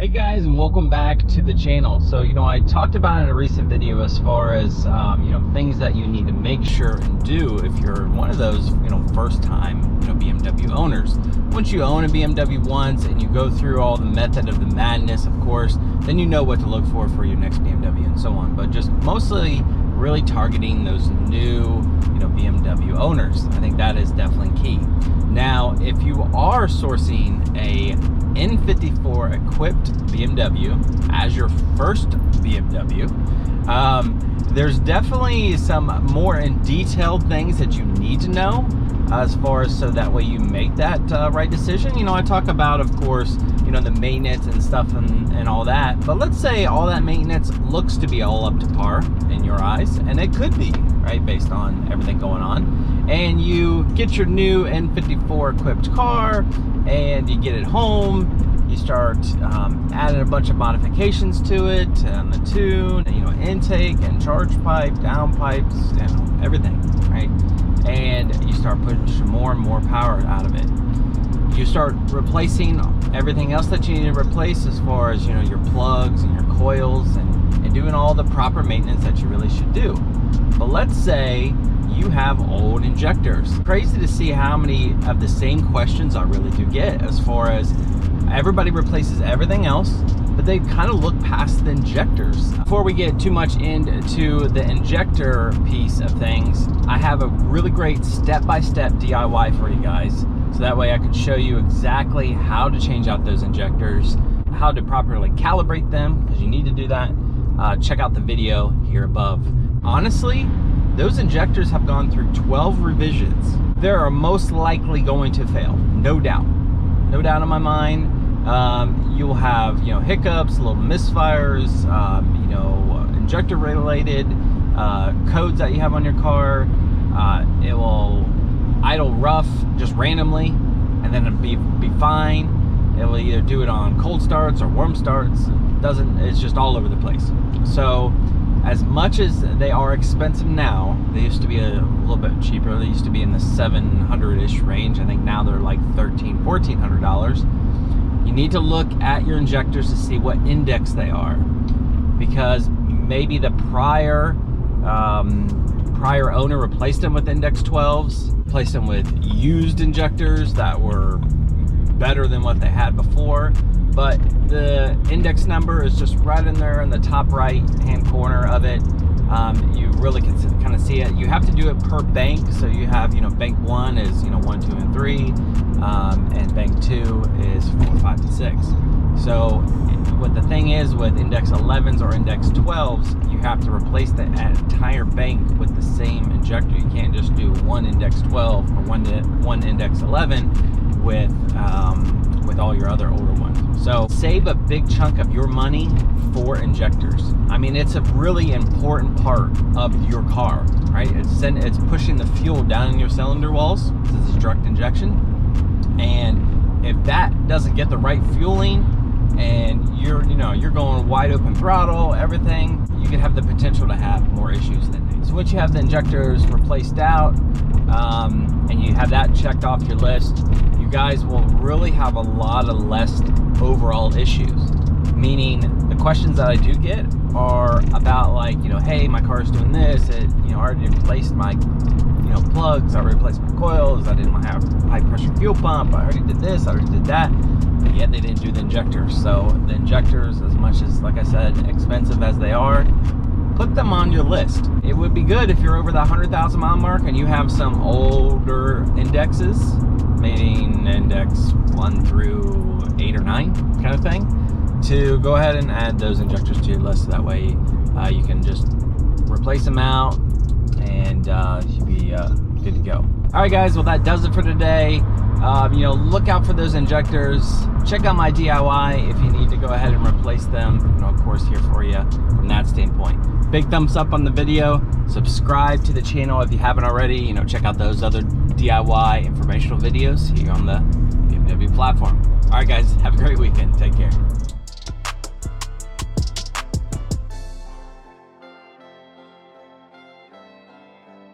Hey guys, and welcome back to the channel. So, I talked about in a recent video as far as, things that you need to make sure and do if you're one of those, first time, BMW owners. Once you own a BMW once and you go through all the method of the madness, of course, then you know what to look for your next BMW and so on. But just mostly really targeting those new, BMW owners. I think that is definitely key. Now, if you are sourcing a N54 equipped BMW as your first BMW, there's definitely some more in detailed things that you need to know as far as so that way you make that right decision. I talk about, of course, the maintenance and stuff and all that, but let's say all that maintenance looks to be all up to par in your eyes, and it could be, right, based on everything going on, and you get your new N54 equipped car and you get it home. You start adding a bunch of modifications to it, and the tune, intake and charge pipe, down pipes, everything, right? And you start pushing more and more power out of it. You start replacing everything else that you need to replace as far as, your plugs and your coils and doing all the proper maintenance that you really should do. But let's say you have old injectors. Crazy to see how many of the same questions I really do get as far as everybody replaces everything else, but they kind of look past the injectors. Before we get too much into the injector piece of things, I have a really great step-by-step DIY for you guys. So that way I can show you exactly how to change out those injectors, how to properly calibrate them, because you need to do that. Check out the video here above. Honestly, those injectors have gone through 12 revisions. They are most likely going to fail, no doubt. No doubt in my mind. You'll have, hiccups, little misfires, injector related codes that you have on your car. It will idle rough just randomly, and then it'll be fine. It will either do it on cold starts or warm starts. It's just all over the place. So as much as they are expensive now, they used to be a little bit cheaper. They used to be in the $700-ish range. I think now they're like $1,300, $1,400. You need to look at your injectors to see what index they are, because maybe the prior owner replaced them with index 12s, replaced them with used injectors that were better than what they had before, but the index number is just right in there in the top right hand corner of it. You really can kind of see it. You have to do it per bank, so you have, bank 1 is 1, 2, and 3, and bank 2 is 4, 5, and 6. So what the thing is with index 11s or index 12s, you have to replace the entire bank with the same injector. You can't just do one index 12 or one index 11 with all your other older ones. So save a big chunk of your money for injectors. I mean, it's a really important part of your car, right? It's pushing the fuel down in your cylinder walls. This is direct injection, and if that doesn't get the right fueling, and you're going wide open throttle, everything, you could have the potential to have more issues than that. So once you have the injectors replaced out, and you have that checked off your list, you guys will really have a lot of less overall issues. Meaning, the questions that I do get are about, like, hey, my car's doing this, I already replaced my plugs, I already replaced my coils, I didn't have high pressure fuel pump, I already did this, I already did that, but yet they didn't do the injectors. So the injectors, as much as, like I said, expensive as they are, put them on your list. It would be good if you're over the 100,000 mile mark and you have some older indexes, meaning index 1 through 8 or 9 kind of thing, to go ahead and add those injectors to your list. That way you can just replace them out, and you'll be good to go. All right, guys, well, that does it for today. Look out for those injectors. Check out my DIY if you need to go ahead and replace them. Of course, here for you from that standpoint. Big thumbs up on the video. Subscribe to the channel if you haven't already. Check out those other DIY informational videos here on the BMW platform. All right, guys, have a great weekend. Take care.